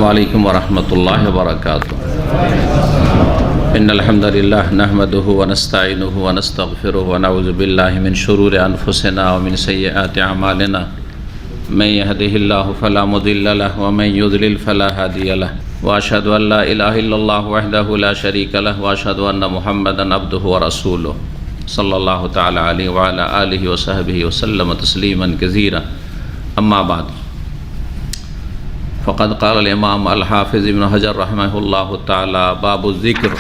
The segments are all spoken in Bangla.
عليكم ورحمة الله وبركاته إن الحمد لله نحمده ونستعينه ونستغفره ونعوذ بالله من شرور أنفسنا ومن سيئات أعمالنا من يهده الله فلا مضل له ومن يضلل فلا هادي له وأشهد أن لا إله إلا الله وحده لا شريك له وأشهد أن محمدا عبده ورسوله صلى الله تعالى عليه وعلى آله وصحبه وسلم تسليما كثيرا أما بعد فقد قال الإمام الحافظ ابن حجر رحمه الله تعالى باب الذكر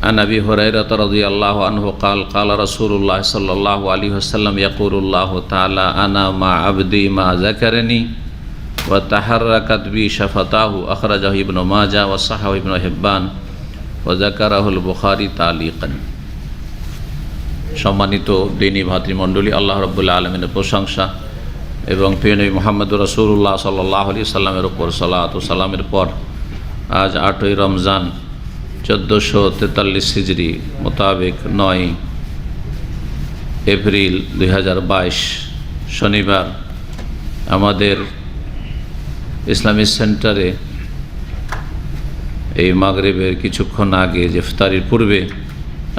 عن أبي هريرة رضي الله عنه قال قال رسول الله صلى الله عليه وسلم يقول الله تعالى أنا مع عبدي ما ذكرني وتحركت بي شفتاه أخرجه ابن ماجه وصححه ابن حبان وذكره البخاري تعليقا। সম্মানিত দিনী ভাতৃমণ্ডলী, আল্লাহ রাব্বুল আলামিনের প্রশংসা এবং প্রিয় নবী মুহাম্মদ রাসূলুল্লাহ সাল্লাল্লাহু আলাইহি সাল্লামের উপর সালাত ও সালামের পর আজ 8ই রমজান 1443 হিজরি মোতাবেক 9 এপ্রিল 2022 শনিবার আমাদের ইসলামিক সেন্টারে এই মাগরিবের কিছুক্ষণ আগে যে ইফতারির পূর্বে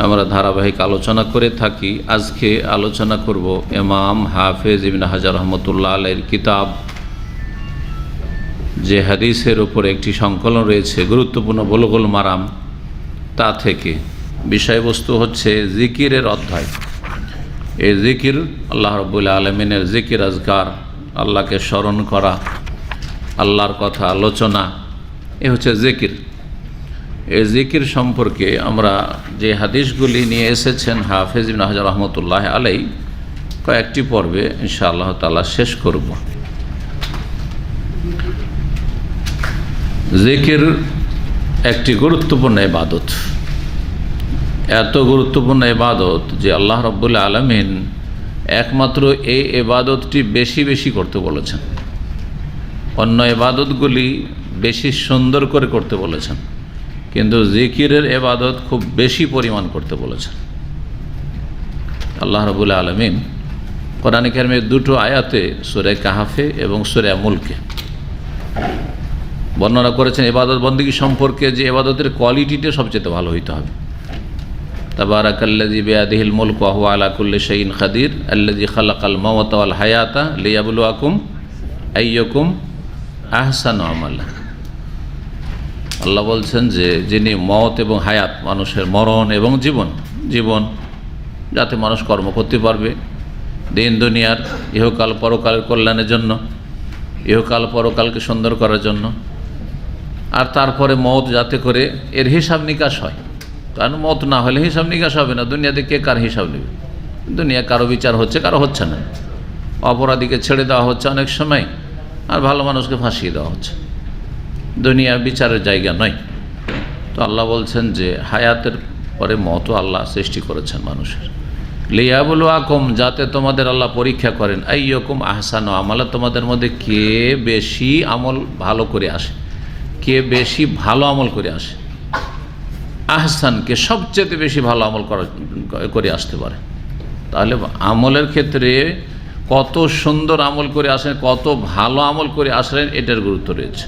আমরা ধারাবাহিক আলোচনা করে থাকি। আজকে আলোচনা করব ইমাম হাফেজ ইবনে হাজার রহমতুল্লাহ আলাইহির কিতাব যে হাদিসের উপরে একটি সংকলন রয়েছে গুরুত্বপূর্ণ বুলুগুল মারাম, তা থেকে বিষয়বস্তু হচ্ছে জিকিরের অধ্যায়। এই জিকির আল্লাহ রাব্বুল আলামিনের জিকির আজকার, আল্লাহকে স্মরণ করা, আল্লাহর কথা আলোচনা, এ হচ্ছে জিকির। এই জিকির সম্পর্কে আমরা যে হাদিসগুলি নিয়ে এসেছেন হাফেজ ইবনে হাজার রহমতুল্লাহ আলাইহি কয়েকটি পর্বে ইনশাআল্লাহ তাআলা শেষ করব। জিকির একটি গুরুত্বপূর্ণ ইবাদত, এত গুরুত্বপূর্ণ ইবাদত যে আল্লাহ রাব্বুল আলামিন একমাত্র এই ইবাদতটি বেশি বেশি করতে বলেছেন, অন্য ইবাদতগুলি বেশি সুন্দর করে করতে বলেছেন, কিন্তু জিকিরের ইবাদত খুব বেশি পরিমাণ করতে বলেছেন। আল্লাহ রাব্বুল আলামিন কোরআন কারীমের দুটো আয়াতে সূরা কাহফে এবং সূরা মুলকে বর্ণনা করেছেন ইবাদত বন্দেগী সম্পর্কে যে ইবাদতের কোয়ালিটিটা সবচেয়ে ভালো হইতে হবে। তাবারাকাল্লাযী বিয়াদিহিল মুলকু ওয়া হুয়া আলা কুল্লি শাইইন কাদির আল্লাযী খালাকাল মাওতা ওয়াল হায়াতা লিয়াবলুয়াকুম আইয়ুকুম আহসানু আমালা। আল্লাহ বলছেন যে যিনি মওত এবং হায়াত, মানুষের মরণ এবং জীবন যাতে মানুষ কর্ম করতে পারবে দিন দুনিয়ার ইহকাল পরকালের কল্যাণের জন্য, ইহকাল পরকালকে সুন্দর করার জন্য, আর তারপরে মওত যাতে করে এর হিসাব নিকাশ হয়। কারণ মওত না হলে হিসাব নিকাশ হবে না। দুনিয়াতে কে কার হিসাব নেবে? দুনিয়া কারো বিচার হচ্ছে, কারো হচ্ছে না। অপরাধীকে ছেড়ে দেওয়া হচ্ছে অনেক সময়, আর ভালো মানুষকে ফাঁসিয়ে দেওয়া হচ্ছে। দুনিয়া বিচারের জায়গা নয়। তো আল্লাহ বলছেন যে হায়াতের পরে মওত আল্লাহ সৃষ্টি করেছেন মানুষের, লিয়াবলুয়াকুম, যাতে তোমাদের আল্লাহ পরীক্ষা করেন, আইয়ুকুম আহসানু আমালা, তোমাদের মধ্যে কে বেশি আমল ভালো করে আসে, কে বেশি ভালো আমল করে আসে। আহসানকে সবচেয়ে বেশি ভালো আমল করে আসতে পারে। তাহলে আমলের ক্ষেত্রে কত সুন্দর আমল করে আসেন, কত ভালো আমল করে আসলেন, এটার গুরুত্ব রয়েছে।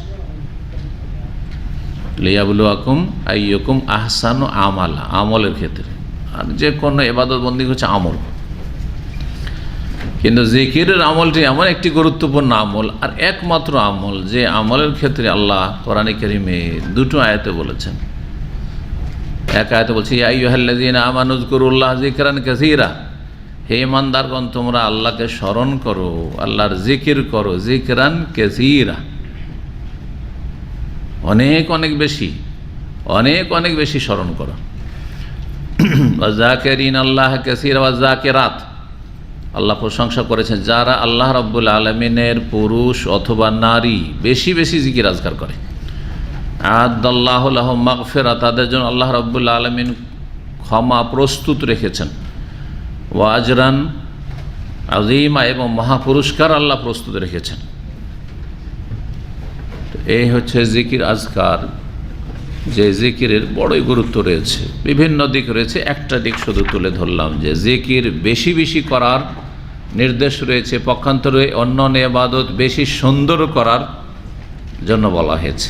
লিয়াবলুয়াকুম আইয়ুকুম আহসানু আমালা, আমলের ক্ষেত্রে। আর যে কোনো ইবাদত বন্দেগী হচ্ছে আমল, কিন্তু জিকিরের আমলটি এমন একটি গুরুত্বপূর্ণ আমল আর একমাত্র আমল যে আমলের ক্ষেত্রে আল্লাহ কোরআনে কারীমে দুটো আয়াতে বলেছেন। এক আয়াতে বলছে ইয়া আইয়ুহাল্লাযীনা আমানু যকুরুল্লাহ যিকরান কাসীরা, হে ইমানদারগণ তোমরা আল্লাহকে স্মরণ করো, আল্লাহর জিকির করো, যিকরান কাসীরা, অনেক অনেক বেশি, অনেক বেশি স্মরণ করো। ওয়া যাকিরিনা আল্লাহ কাসীরা ওয়া যাকিরাত, আল্লাহ প্রশংসা করেছেন যারা আল্লাহ রাব্বুল আলামিনের পুরুষ অথবা নারী বেশি বেশি জিকির আজকার করে। আ'আদাল্লাহু লাহুম মাগফিরা, তাদের জন্য আল্লাহ রাব্বুল আলামিন ক্ষমা প্রস্তুত রেখেছেন। ওয়া আজরান আযীমা, এবং মহাপুরস্কার আল্লাহ প্রস্তুত রেখেছেন। এই হচ্ছে জিকির আজকার, যে জিকিরের বড়ই গুরুত্ব রয়েছে, বিভিন্ন দিক রয়েছে। একটা দিক শুধু তুলে ধরলাম যে জিকির বেশি বেশি করার নির্দেশ রয়েছে, পক্ষান্তরে অন্য ইবাদত বেশি সুন্দর করার জন্য বলা হয়েছে।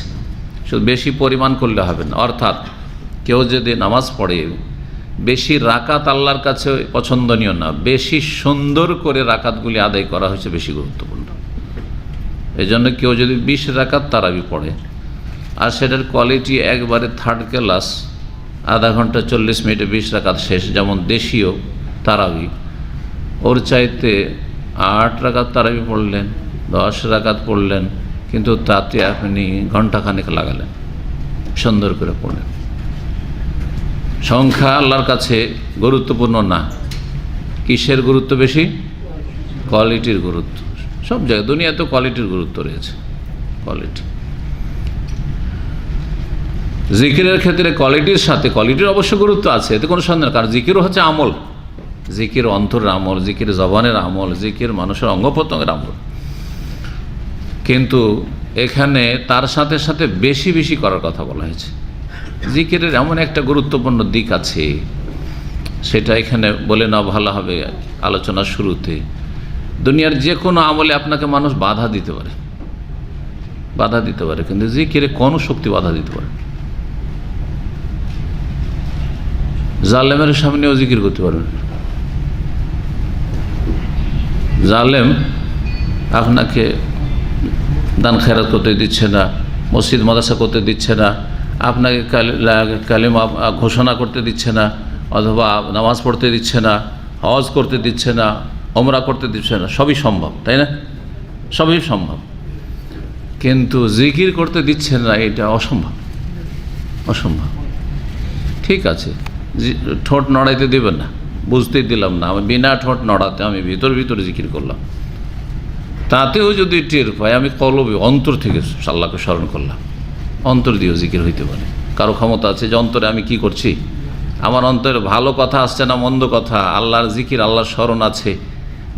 শুধু বেশি পরিমাণ করলে হবে না। অর্থাৎ কেউ যদি নামাজ পড়ে, বেশি রাকাত আল্লাহর কাছে পছন্দনীয় না, বেশি সুন্দর করে রাকাতগুলি আদায় করা হয়েছে বেশি গুরুত্বপূর্ণ। এই জন্য কেউ যদি 20 রাকাত তারাবি পড়ে আর সেটার কোয়ালিটি একবারে থার্ড ক্লাস, আধা ঘন্টা 40 মিনিটে 20 রাকাত শেষ, যেমন দেশীয় তারাবি, ওর চাইতে 8 রাকাত তারাবি পড়লেন, 10 রাকাত পড়লেন, কিন্তু তাতে আপনি ঘন্টাখানেক লাগালেন, সুন্দর করে পড়লেন। সংখ্যা আল্লাহর কাছে গুরুত্বপূর্ণ না। কিসের গুরুত্ব বেশি? কোয়ালিটির গুরুত্ব। সব জায়গায় দুনিয়াতে কোয়ালিটির গুরুত্ব রয়েছে, কোয়ালিটি। জিকিরের ক্ষেত্রে কোয়ালিটির সাথে কোয়ালিটির অবশ্য গুরুত্ব আছে, এতে কোনো সন্দেহ। কারণ জিকিরও হচ্ছে আমল, জিকির অন্তরের আমল, জিকির জবানের আমল, জিকির মানুষের অঙ্গ প্রত্যঙ্গের আমল। কিন্তু এখানে তার সাথে সাথে বেশি বেশি করার কথা বলা হয়েছে। জিকিরের এমন একটা গুরুত্বপূর্ণ দিক আছে, সেটা এখানে বলে না ভালো হবে আলোচনার শুরুতে। দুনিয়ার যে কোনো আমলে আপনাকে মানুষ বাধা দিতে পারে, বাধা দিতে পারে, কিন্তু জিকিরে কোনো শক্তি বাধা দিতে পারে। জালেমের সামনেও জিকির করতে পারবেন। জালেম আপনাকে দান খেরাত করতে দিচ্ছে না, মসজিদ মাদ্রাসা করতে দিচ্ছে না, আপনাকে কালিমা ঘোষণা করতে দিচ্ছে না, অথবা নামাজ পড়তে দিচ্ছে না, হজ করতে দিচ্ছে না, ওমরা করতে দিচ্ছে না। সবই সম্ভব, তাই না? সবই সম্ভব, কিন্তু জিকির করতে দিচ্ছে না, এটা অসম্ভব, অসম্ভব। ঠিক আছে, ঠোঁট নড়াইতে দেবেন না, বুঝতেই দিলাম না, আমি বিনা ঠোঁট নড়াতে আমি ভিতরে জিকির করলাম, তাতেও যদি টের পাই আমি কলবে অন্তর থেকে আল্লাহকে স্মরণ করলাম, অন্তর দিয়েও জিকির হইতে পারে। কারো ক্ষমতা আছে যে অন্তরে আমি কি করছি, আমার অন্তরে ভালো কথা আসছে না মন্দ কথা, আল্লাহর জিকির, আল্লাহর স্মরণ আছে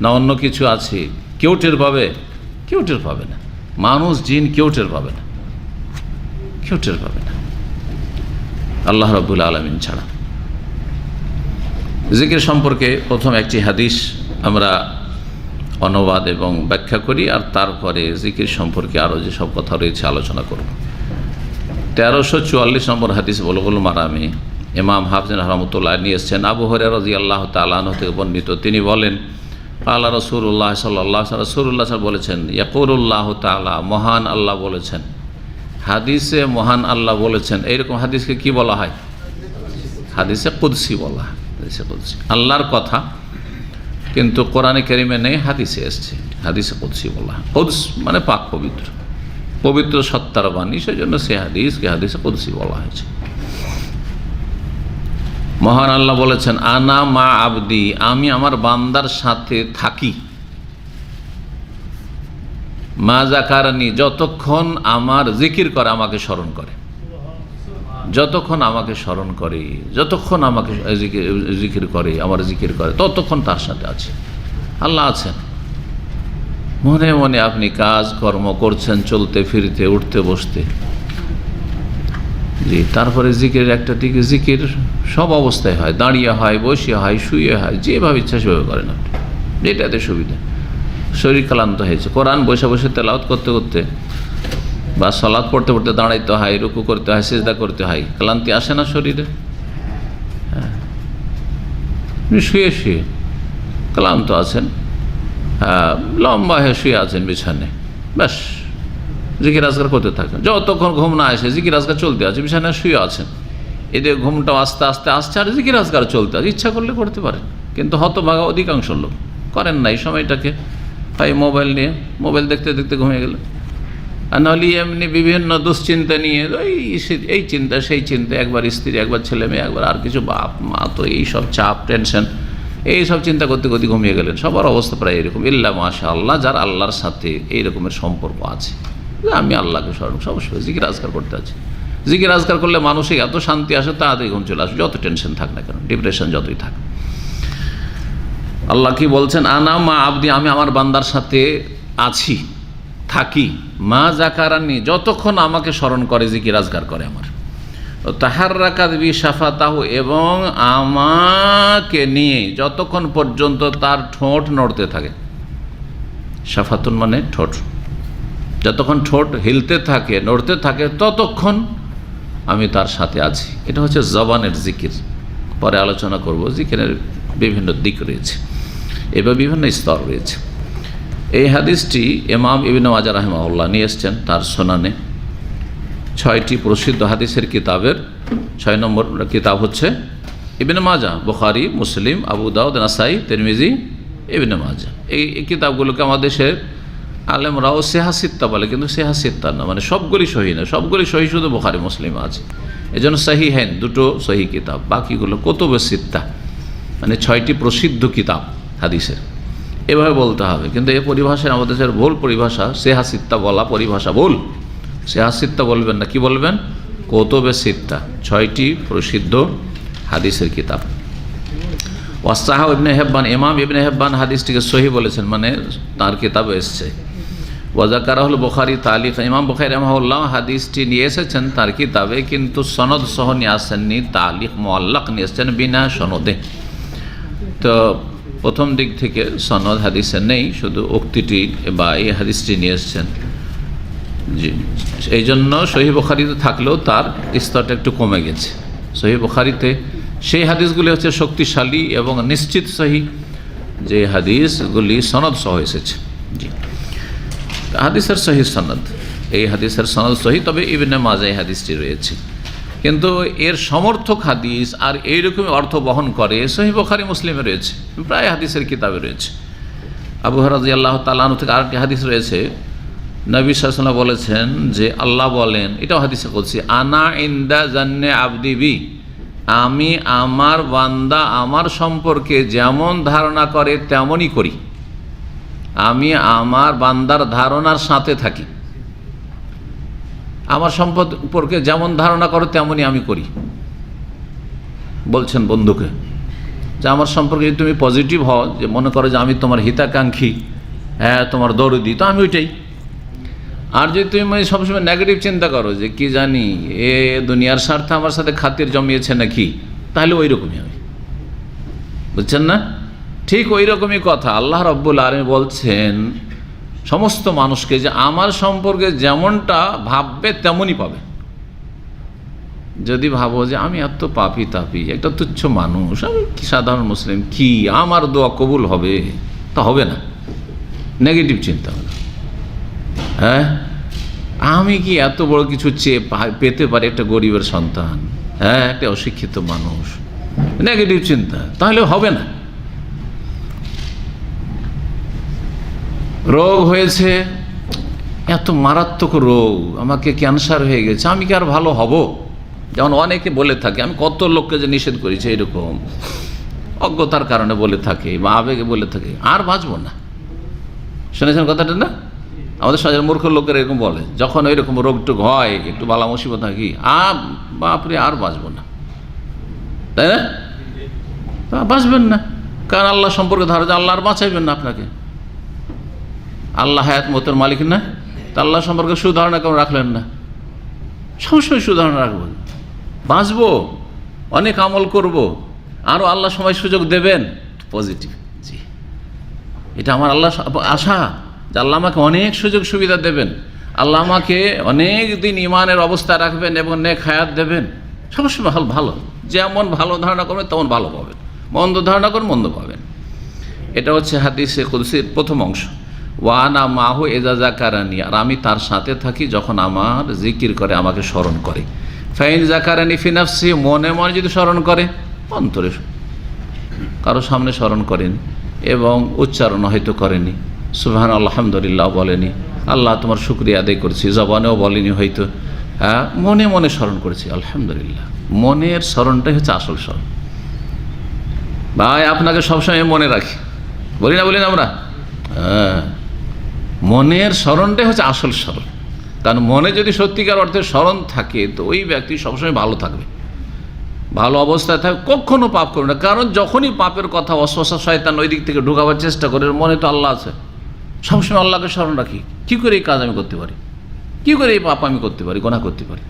না অন্য কিছু আছে, কেউ টের পাবে? কেউ টের পাবে না। মানুষ জিন কেউ টের পাবে না, কেউ টের পাবে না, আল্লাহ রাব্বুল আলামিন ছাড়া। জিকির সম্পর্কে প্রথম একটি হাদিস আমরা অনুবাদ এবং ব্যাখ্যা করি, আর তারপরে জিকির সম্পর্কে আরও যেসব কথা রয়েছে আলোচনা করব। 1344 নম্বর হাদিস বুলুগুল মারামে ইমাম হাফিজ রহমতুল্লাহ নিয়ে এসেছেন। আবু হুরায়রা রাদিয়াল্লাহু তাআলা আনহু থেকে বর্ণিত, তিনি বলেন, আল্লাহ রাসূলুল্লাহ সাল্লাল্লাহু আলাইহি রাসূলুল্লাহ বলেছেন, ইয়াকুলুল্লাহু তাআলা, মহান আল্লাহ বলেছেন। হাদিসে মহান আল্লাহ বলেছেন, এইরকম হাদিসকে কি বলা হয়? হাদিসে কুদসি বলা হয়, হাদিসে কুদসি, আল্লাহর কথা, কিন্তু কোরআনে কারিমে নেই, হাদিসে এসছে, হাদিসে কুদসি বলা হয়। কুদস মানে পাক পবিত্র, পবিত্র সত্তার বাণী, সেই জন্য সে হাদিসকে হাদিসে কুদসি বলা হয়েছে। মহান আল্লাহ বলেছেন, আনা মা আবদি, আমি আমার বান্দার সাথে থাকি, মা যাকারানি, যতক্ষণ আমার জিকির করে, আমাকে স্মরণ করে, যতক্ষণ আমাকে স্মরণ করে, যতক্ষণ আমাকে জিকির করে, আমার জিকির করে, ততক্ষণ তার সাথে আছে। আল্লাহ আছেন। মনে মনে আপনি কাজ কর্ম করছেন, চলতে ফিরতে, উঠতে বসতে, জি, তারপরে জিকিরের একটা দিকে, জিকির সব অবস্থায় হয়, দাঁড়িয়ে হয়, বসে হয়, শুয়ে হয়, যেভাবে ইচ্ছা সেভাবে করেন আপনি, যেটাতে সুবিধা। শরীর ক্লান্ত হয়েছে, কোরআন বসে বসে তেলাওয়াত করতে করতে বা সালাত পড়তে পড়তে দাঁড়াইতে হয়, রুকু করতে হয়, সিজদা করতে হয়, ক্লান্তি আসে না শরীরে? হ্যাঁ, শুয়ে শুয়ে ক্লান্ত আছেন, হ্যাঁ, লম্বা হয়ে শুয়ে আছেন বিছানে, ব্যাস জিকির আজকার করতে থাকেন, যতক্ষণ ঘুম না আসে জিকির আজকার চলতে আছে, বিছানায় শুয়ে আছেন, এদের ঘুমটাও আস্তে আস্তে আসছে, আর জিকির আজকার চলতে আছে। ইচ্ছা করলে করতে পারেন, কিন্তু হতভাগা অধিকাংশ লোক করেন না এই সময়টাকে। তাই মোবাইল নিয়ে, মোবাইল দেখতে দেখতে ঘুমিয়ে গেল, আর নাহলে এমনি বিভিন্ন দুশ্চিন্তা নিয়ে, এই চিন্তা সেই চিন্তা, একবার স্ত্রী, একবার ছেলে মেয়ে, একবার আর কিছু, বাপ মা, তো এইসব চাপ, টেনশন, এইসব চিন্তা করতে করতে ঘুমিয়ে গেলেন। সবার অবস্থা প্রায় এরকম, ইল্লা মাশাআল্লাহ, যার আল্লাহর সাথে এই রকমের সম্পর্ক আছে, আমি আল্লাহকে স্মরণ সবসময় জিকির আজকার করতে আছি। জিকির আজকার করলে মানুষের এত শান্তি আসে, তাড়াতাড়ি ঘুম চলে আসে, যত টেনশন থাক না কেন, ডিপ্রেশন যতই থাক। আল্লাহ কি বলছেন? আনা মা আবদি, আমি আমার বান্দার সাথে আছি, থাকি, মা যাকারানি, যতক্ষণ আমাকে স্মরণ করে, জিকির আজকার করে আমার, তাহাররাকাত বি শাফাতাহু, এবং আমাকে নিয়ে যতক্ষণ পর্যন্ত তার ঠোঁট নড়তে থাকে। শাফাতুন মানে ঠোঁট, যতক্ষণ ঠোঁট হিলতে থাকে, নড়তে থাকে, ততক্ষণ আমি তার সাথে আছি। এটা হচ্ছে জবানের জিকির। পরে আলোচনা করব জিকিরের বিভিন্ন দিক রয়েছে, এবার বিভিন্ন স্তর রয়েছে। এই হাদিসটি ইমাম ইবনে মাজাহ রাহিমাহুল্লাহ নিয়ে এসছেন তার সুনানে। 6টি প্রসিদ্ধ হাদিসের কিতাবের 6 নম্বর কিতাব হচ্ছে ইবনে মাজাহ, বুখারী, মুসলিম, আবু দাউদ, নাসাই, তিরমিজি, ইবনে মাজাহ। এই কিতাবগুলোকে আমাদের দেশের আলেমরাও সেহাসিত্তা বলে, কিন্তু সেহাসিত্তা না, মানে সবগুলি সহি না, সবগুলি সহি শুধু বুখারী মুসলিম আছে। এই জন্য সহিহাইন দুটো সহি কিতাব, বাকিগুলো কুতুবে সিত্তা, মানে 6টি প্রসিদ্ধ কিতাব হাদিসের, এভাবে বলতে হবে। কিন্তু এই পরিভাষায় আমাদের দেশের ভুল পরিভাষা, সেহাসিত্তা বলা পরিভাষা ভুল। সেহাসিত্তা বলবেন না, কি বলবেন? কুতুবে সিত্তা, 6টি প্রসিদ্ধ হাদিসের কিতাব। ওয়াসাহ ইবনে হেব্বান, ইমাম ইবনে হেব্বান হাদিসটিকে সহি বলেছেন, মানে তার কিতাবে এসছে। ওয়াজাকারাহুল বুখারী তালিক, ইমাম বুখারী রাহিমাহুল্লাহ হাদিসটি নিয়ে এসেছেন তার কিতাবে, কিন্তু সনদ সহ নিয়ে আসেননি, তালিক মুআল্লাক নিয়ে এসেছেন বিনা সনদে। তো প্রথম দিক থেকে সনদ হাদিসে নেই, শুধু উক্তিটি বা এই হাদিসটি নিয়ে এসেছেন। জি, এই জন্য সহিহ বুখারীতে থাকলেও তার স্তরটা একটু কমে গেছে। সহিহ বুখারীতে সেই হাদিসগুলি হচ্ছে শক্তিশালী এবং নিশ্চিত সহি, যে হাদিসগুলি সনদ সহ এসেছে। জি, হাদিসের সহি সনদ, এই হাদিসের সনদ সহি, তবে ইবনে মাজাহ এই হাদিসটি রয়েছে। কিন্তু এর সমর্থক হাদিস আর এইরকমই অর্থ বহন করে সহিহ বুখারী মুসলিমে রয়েছে, প্রায় হাদিসের কিতাবে রয়েছে। আবু হুরায়রা রাদিয়াল্লাহু তাআলা আনহু থেকে আরেকটি হাদিস রয়েছে, নবী সাল্লাল্লাহু আলাইহি ওয়াসাল্লাম বলেছেন যে আল্লাহ বলেন, এটাও হাদিসে কুদসি, আনা ইনদা জান্নে আবদি বি, আমি আমার বান্দা আমার সম্পর্কে যেমন ধারণা করে তেমনই করি। আমি আমার বান্দার ধারণার সাথে থাকি, আমার সম্পর্কে যেমন ধারণা করো তেমনই আমি করি। বলছেন বন্ধুকে যে আমার সম্পর্কে যদি তুমি পজিটিভ হও, যে মনে করো যে আমি তোমার হিতাকাঙ্ক্ষী, হ্যাঁ তোমার দরদি, তো আমি ওইটাই। আর যদি তুমি সবসময় নেগেটিভ চিন্তা করো যে কি জানি এ দুনিয়ার স্বার্থে আমার সাথে খাতির জমিয়েছে নাকি, তাহলে ওই রকমই আমি, বুঝছেন না? ঠিক ওই রকমই কথা আল্লাহ রাব্বুল আলামিন বলছেন সমস্ত মানুষকে যে আমার সম্পর্কে যেমনটা ভাববে তেমনই পাবে। যদি ভাবো যে আমি এত পাপি তাপি, একটা তুচ্ছ মানুষ, আমি সাধারণ মুসলিম, কি আমার দোয়া কবুল হবে, তা হবে না। নেগেটিভ চিন্তা হলো, হ্যাঁ আমি কি এত বড় কিছু চেয়ে পেতে পারি, একটা গরিবের সন্তান, হ্যাঁ একটা অশিক্ষিত মানুষ, নেগেটিভ চিন্তা, তাহলে হবে না। রোগ হয়েছে, এত মারাত্মক রোগ, আমাকে ক্যান্সার হয়ে গেছে, আমি কি আর ভালো হব? যেমন অনেকে বলে থাকে, আমি কত লোককে যে নিষেধ করেছি, এরকম অজ্ঞতার কারণে বলে থাকে বা আবেগে বলে থাকে, আর বাঁচবো না। শুনেছেন কথাটা না? আমাদের সমাজের মূর্খ লোকের এরকম বলে, যখন ওইরকম রোগটুক হয়, একটু বালা মুসিবত হয়, কি বাপরে আর বাঁচবো না, তাই না? বাঁচবেন না, কারণ আল্লাহ সম্পর্কে ধারণা, আল্লাহ আর বাঁচাইবেন না আপনাকে। আল্লাহ হায়াত মতের মালিক না, তা আল্লাহ সম্পর্কে সুধারণা কেমন রাখলেন না? সবসময় সুধারণা রাখবো, বাঁচবো, অনেক আমল করব, আরও আল্লাহ সময় সুযোগ দেবেন, পজিটিভ। জি, এটা আমার আল্লাহ আশা যে আল্লাহ আমাকে অনেক সুযোগ সুবিধা দেবেন, আল্লাহ আমাকে অনেক দিন ইমানের অবস্থা রাখবেন এবং নেক হায়াত দেবেন। সবসময় ভালো, যেমন ভালো ধারণা করবেন তেমন ভালো পাবেন, মন্দ ধারণা করবেন মন্দ পাবেন। এটা হচ্ছে হাদিসে কুদসির প্রথম অংশ। ওয়ানা মাহু এজা জাকারানি, আর আমি তার সাথে থাকি যখন আমার জিকির করে, আমাকে স্মরণ করে। ফাইন জাকারানি ফি নাফসি, মনে মনে যদি স্মরণ করে, অন্তরে কারো সামনে স্মরণ করেনি এবং উচ্চারণ হয়তো করেনি, সুবহান আলহামদুলিল্লাহ বলেনি, আল্লাহ তোমার শুকরিয়া আদায় করছি, জবানেও বলেনি হয়তো, হ্যাঁ মনে মনে স্মরণ করেছি, আলহামদুলিল্লাহ। মনের স্মরণটাই হচ্ছে আসল স্মরণ। ভাই আপনাকে সবসময় মনে রাখি, বলি না আমরা, হ্যাঁ মনের স্মরণটাই হচ্ছে আসল স্মরণ। কারণ মনে যদি সত্যিকার অর্থে স্মরণ থাকে, তো ওই ব্যক্তি সবসময় ভালো থাকবে, ভালো অবস্থায় থাকবে, কখনো পাপ করবে না। কারণ যখনই পাপের কথা ওয়াসওয়াসা শয়তান ওই দিক থেকে ঢোকাবার চেষ্টা করে, মনে তো আল্লাহ আছে, সবসময় আল্লাহকে স্মরণ রাখি, কী করে এই কাজ আমি করতে পারি, কী করে এই পাপ আমি করতে পারি, গুনাহ করতে পারি।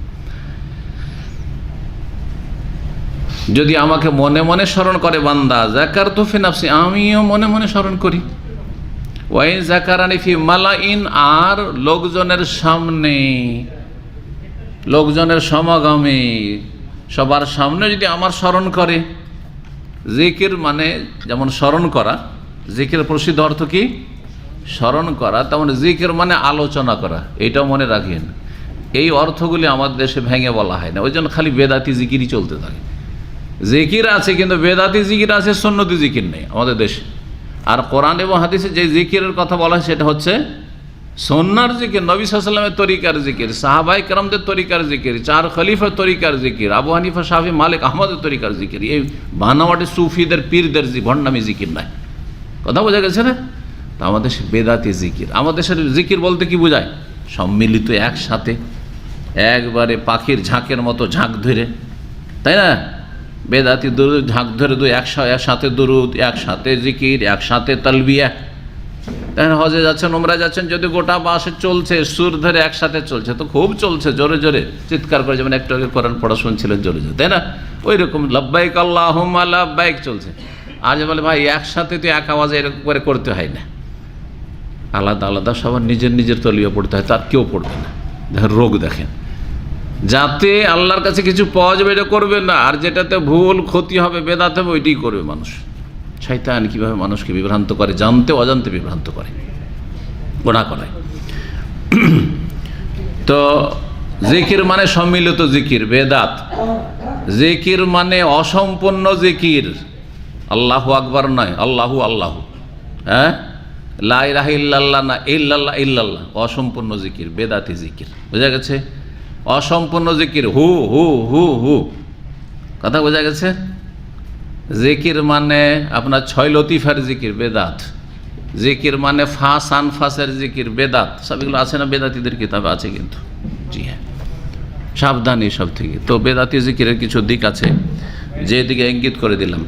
যদি আমাকে মনে মনে স্মরণ করে বান্দা, যাকারতু ফি নাফসি, আমিও মনে মনে স্মরণ করি, ওয়াইন যাকারানি ফি মালাইন, আর লোকজনের সামনে, লোকজনের সমাগমে, সবার সামনে যদি আমার স্মরণ করে। জিকির মানে যেমন স্মরণ করা, জিকির প্রসিদ্ধ অর্থ কি? স্মরণ করা। তেমন জিকির মানে আলোচনা করা, এইটাও মনে রাখেন। এই অর্থগুলি আমাদের দেশে ভেঙে বলা হয় না, ওই জন্য খালি বেদাতি জিকিরই চলতে থাকে। জিকির আছে কিন্তু বেদাতি জিকির আছে, সুন্নতি জিকির নেই আমাদের দেশে। আর কোরআন এবং হাদিসে যে জিকিরের কথা বলা হয় সেটা হচ্ছে সুন্নাহর জিকির, নবী সাল্লাল্লাহু আলাইহি ওয়াসাল্লামের তরিকার জিকির, সাহাবায়ে কেরামদের তরিকার জিকির, চার খলিফার তরিকার জিকির, আবু হানিফা, শাফি, মালিক, আহমদের তরিকার জিকির। এই বানাওয়াটি সুফিদের, পীরদের ভণ্ডামি জিকির নাই। কথা বোঝা গেছে না? তা আমাদের বেদাতি জিকির। আমাদের দেশের জিকির বলতে কি বোঝায়? সম্মিলিত একসাথে, একবারে পাখির ঝাঁকের মতো ঝাঁক ধরে, তাই না? বেদাতি দুরুদ ঝাঁক ধরে একসাথে দুরুদ, একসাথে জিকির, একসাথে তালবিয়া। তাই না? হজে যাচ্ছেন, উমরা যাচ্ছেন, যদি গোটা বাসে চলছে, সুর ধরে একসাথে চলছে, তো খুব চলছে, জোরে জোরে চিৎকার করে, যেমন একটু আগে কোরআন পড়া শুনছিলেন জোরে জোরে, তাই না? ওই রকম লব্বাইক আল্লাহুম্মা লব্বাইক চলছে। আজ বলে ভাই একসাথে তো এক আওয়াজে এরকম করে করতে হয় না, আলাদা আলাদা সবার নিজের নিজের তলিয়ে পড়তে হয়, তার কেউ পড়বে না। দেখেন রোগ, দেখেন, যাতে আল্লাহর কাছে কিছু পাওয়া যাবে এটা করবে না, আর যেটাতে ভুল ক্ষতি হবে, বেদাত হবে, ওইটাই করবে মানুষ। শয়তান কীভাবে মানুষকে বিভ্রান্ত করে, জানতে অজান্তে বিভ্রান্ত করে, গোনা করায়। তো জিকির মানে সম্মিলিত জিকির, বেদাত। জিকির মানে অসম্পূর্ণ জিকির, আল্লাহু আকবার নয়, আল্লাহু আল্লাহু, হ্যাঁ, লা ইলাহা ইল্লাল্লাহ না, ইল্লাল্লাহ ইল্লাল্লাহ, অসম্পূর্ণ জিকির, বেদাতি জিকির। বোঝা গেছে? অসম্পূর্ণ জিকির, হু হু হু হু, কথা বোঝা গেছে? জিকির মানে আপনার ছয় লতিফার জিকির, বেদাত। জিকির মানে ফাঁস আনফাসের জিকির, বেদাত। সবগুলো আছে না বেদাতিদের কিতাবে আছে কিন্তু। জি হ্যাঁ, সাবধান এসব থেকে। তো বেদাতি জিকিরের কিছু দিক আছে, যেদিকে ইঙ্গিত করে দিলাম।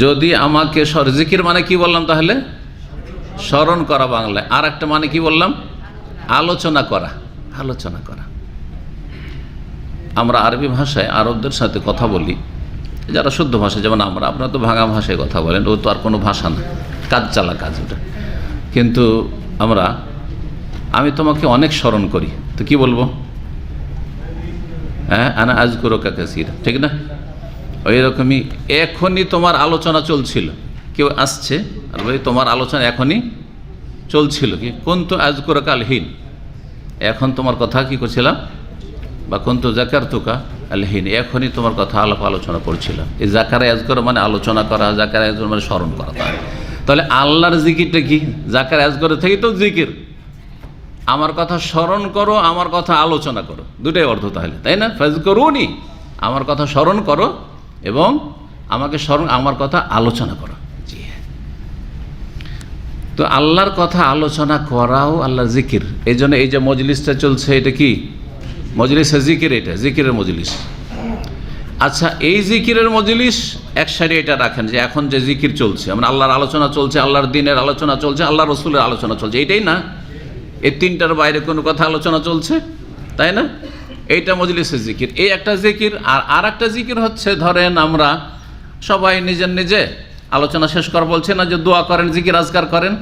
যদি আমাকে জিকির মানে কি বললাম তাহলে? স্মরণ করা বাংলায়। আর একটা মানে কি বললাম? আলোচনা করা, আলোচনা করা। আমরা আরবি ভাষায় আরবদের সাথে কথা বলি, যারা শুদ্ধ ভাষা, যেমন আমরা, আপনারা তো ভাঙা ভাষায় কথা বলেন, ও তো আর কোনো ভাষা না, কাজ চালা কাজ ওটা। কিন্তু আমি তোমাকে অনেক স্মরণ করি, তো কি বলবো? হ্যাঁ, আনা আযকুরুকা কাসীরা, ঠিক না? ওই রকমই এখনই তোমার আলোচনা চলছিল, কেউ আসছে আর ভাই তোমার আলোচনা এখনই চলছিল, কি কুনতু আযকুরুকা আল-হিন, এখন তোমার কথা কি করছিলাম, বা কুনতু যাকারতুকা আল-হিন, এখনই তোমার কথা আলাপ আলোচনা করছিলাম। এই যাকারা আযকুর মানে আলোচনা করা, যাকারা আযকুর মানে স্মরণ করা। তাহলে আল্লাহর জিকিরটা কি? যাকারা আযকুর থেকে তো জিকির। আমার কথা স্মরণ করো, আমার কথা আলোচনা করো, দুটাই অর্থ তাহলে, তাই না? ফাযকুরুনি, আমার কথা স্মরণ করো এবং আমাকে স্মরণ, আমার কথা আলোচনা করো। জি, তো আল্লাহর কথা আলোচনা করাও আল্লাহর জিকির। এই জন্য এই যে মজলিসটা চলছে, এটা কি মজলিসে জিকির, এটা জিকিরের মজলিস। আচ্ছা, এই জিকিরের মজলিস এক সাইডে এটা রাখেন, যে এখন যে জিকির চলছে, আমরা আল্লাহর আলোচনা চলছে, আল্লাহর দিনের আলোচনা চলছে, আল্লাহ রসুলের আলোচনা চলছে, এইটাই না? এই তিনটার বাইরে কোনো কথা আলোচনা চলছে, তাই না? এইটা মজলিসের জিকির, এই একটা জিকির। আর একটা জিকির হচ্ছে, ধরেন আমরা সবাই নিজের নিজে আলোচনা শেষ করা, বলছে না যে দোয়া করেন, জিকির আজকার করেন।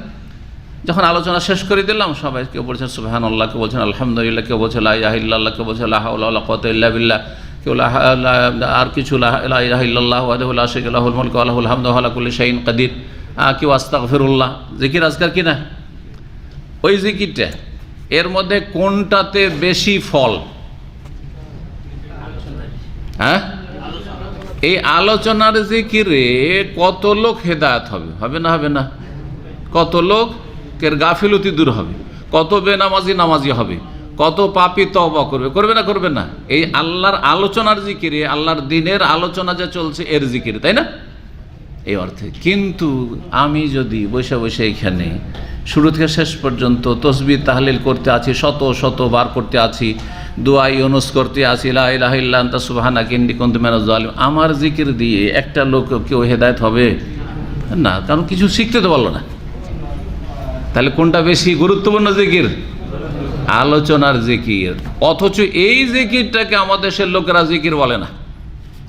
যখন আলোচনা শেষ করে দিলাম, সবাই কেউ বলছেন সুবহানাল্লাহ, কেউ বলছেন আলহামদুলিল্লাহ, কেউ বলছে লা ইলাহা ইল্লাল্লাহ, কেউ বলছে লা হাওলা ওয়ালা কুওয়াতা ইল্লা বিল্লাহ, কেউ আর কিছু লা ইলাহা ইল্লাল্লাহ ওয়াহদাহু লা শারীকা লাহুল মুলকু ওয়া লাহুল হামদু ওয়া আলা কুল্লি শাইইন কাদির, কেউ আস্তাগফিরুল্লাহ। জিকির আজকার কি না? ওই জিকিরটা, এর মধ্যে কোনটাতে বেশি ফল? হ্যাঁ, এই আলোচনার জিকিরে কত লোক হেদায়েত হবে, হবে না? হবে না? কত লোকের গাফিলতি দূর হবে, কত বেনামাজি নামাজি হবে, কত পাপী তওবা করবে, করবে না? করবে না? এই আল্লাহর আলোচনার জিকিরে, আল্লাহর দিনের আলোচনা যে চলছে এর জিকিরে, তাই না? এই অর্থে। কিন্তু আমি যদি বসে বসে এখানে শুরু থেকে শেষ পর্যন্ত তসবিহ তাহলিল করতে আছি, শত শত বার করতে আছি, দোয়া ইউনুস করতে আছি, লা ইলাহা ইল্লা আনতা সুবহানাকা ইন্নী কুনতু মিনাজ জালিমিন, আমার জিকির দিয়ে একটা লোক কেউ হেদায়েত হবে না? কারণ কিছু শিখতে তো পারলো না। তাহলে কোনটা বেশি গুরুত্বপূর্ণ জিকির? আলোচনার জিকির। অথচ এই জিকিরটাকে আমাদের দেশের লোকেরা জিকির বলে না,